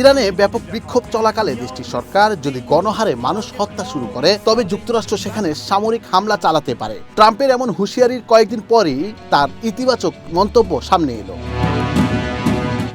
ইরানে ব্যাপক বিক্ষোভ চলাকালে দেশটির সরকার যদি গণহারে মানুষ হত্যা শুরু করে তবে যুক্তরাষ্ট্র সেখানে সামরিক হামলা চালাতে পারে। ট্রাম্পের এমন হুঁশিয়ারির কয়েকদিন পরই তার ইতিবাচক মন্তব্য সামনে এলো।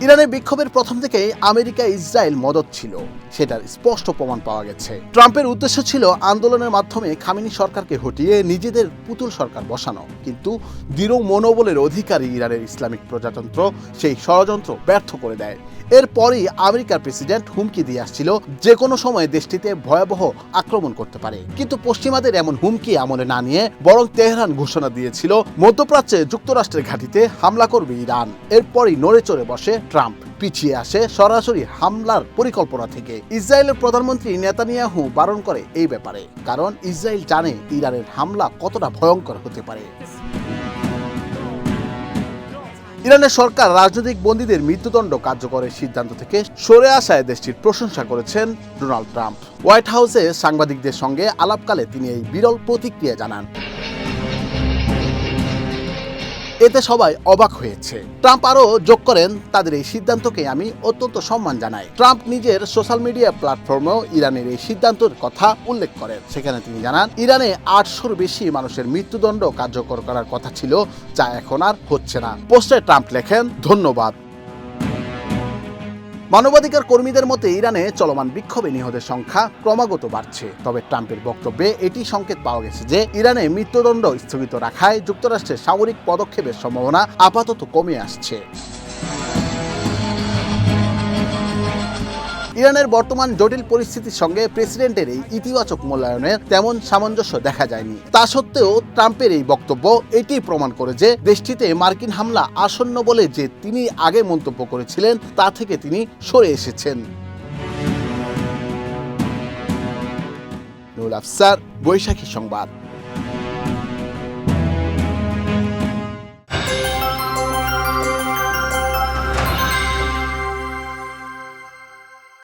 ইরানের বিক্ষোভের প্রথম থেকেই আমেরিকা ইসরায়েল মদদ ছিল, সেটার স্পষ্ট প্রমাণ পাওয়া গেছে। ট্রাম্পের উদ্দেশ্য ছিল আন্দোলনের মাধ্যমে খামেনি সরকারকে হটিয়ে নিজেদের পুতুল সরকার বসানো, কিন্তু দৃঢ় মনোবলের অধিকারী ইরানের ইসলামিক প্রজাতন্ত্র সেই ষড়যন্ত্র ব্যর্থ করে দেয়। এরপরই আমেরিকার প্রেসিডেন্ট হুমকি দিয়ে আসছিল যে কোনো সময় দেশটিতে ভয়াবহ আক্রমণ করতে পারে, কিন্তু পশ্চিমাদের এমন হুমকি আমলে না নিয়ে বরং তেহরান ঘোষণা দিয়েছিল মধ্যপ্রাচ্যে যুক্তরাষ্ট্রের ঘাঁটিতে হামলা করবে ইরান। এরপরই নড়ে চড়ে বসে ট্রাম্প, পিছিয়ে আসে সরাসরি হামলার পরিকল্পনা থেকে। ইসরায়েলের প্রধানমন্ত্রী নেতানিয়াহু বারণ করে এই ব্যাপারে, কারণ ইসরায়েল জানে ইরানের হামলা কতটা ভয়ঙ্কর হতে পারে। ইরানের সরকার রাজনৈতিক বন্দীদের মৃত্যুদণ্ড কার্যকরের সিদ্ধান্ত থেকে সরে আসায় দেশটির প্রশংসা করেছেন ডোনাল্ড ট্রাম্প। হোয়াইট হাউসে সাংবাদিকদের সঙ্গে আলাপকালে তিনি এই বিরল প্রতিক্রিয়া জানান। এতে সবাই অবাক হয়েছে। ট্রাম্প আরও যোগ করেন, তাদের এই সিদ্ধান্তকে আমি অত্যন্ত সম্মান জানাই। ট্রাম্প নিজের সোশ্যাল মিডিয়া প্ল্যাটফর্মেও ইরানের এই সিদ্ধান্তের কথা উল্লেখ করেন। সেখানে তিনি জানান, ইরানে 800-র বেশি মানুষের মৃত্যুদণ্ড কার্যকর করার কথা ছিল, যা এখন আর হচ্ছে না। পোস্টে ট্রাম্প লেখেন, ধন্যবাদ। মানবাধিকার কর্মীদের মতে ইরানে চলমান বিক্ষোভে নিহতের সংখ্যা ক্রমাগত বাড়ছে। তবে ট্রাম্পের বক্তব্যে এটি সংকেত পাওয়া গেছে যে ইরানে মৃত্যুদণ্ড স্থগিত রাখায় যুক্তরাষ্ট্রের সামরিক পদক্ষেপের সম্ভাবনা আপাতত কমে আসছে। ইরানের বর্তমান জটিল পরিস্থিতির সঙ্গে প্রেসিডেন্টের এই ইতিবাচক মূল্যায়নের তেমন সামঞ্জস্য দেখা যায়নি। তা সত্ত্বেও ট্রাম্পের এই বক্তব্য এটি প্রমাণ করে যে দেশটিতে মার্কিন হামলা আসন্ন বলে যে তিনি আগে মন্তব্য করেছিলেন তা থেকে তিনি সরে এসেছেন। নুরুল আফসার, বৈশাখী সংবাদ।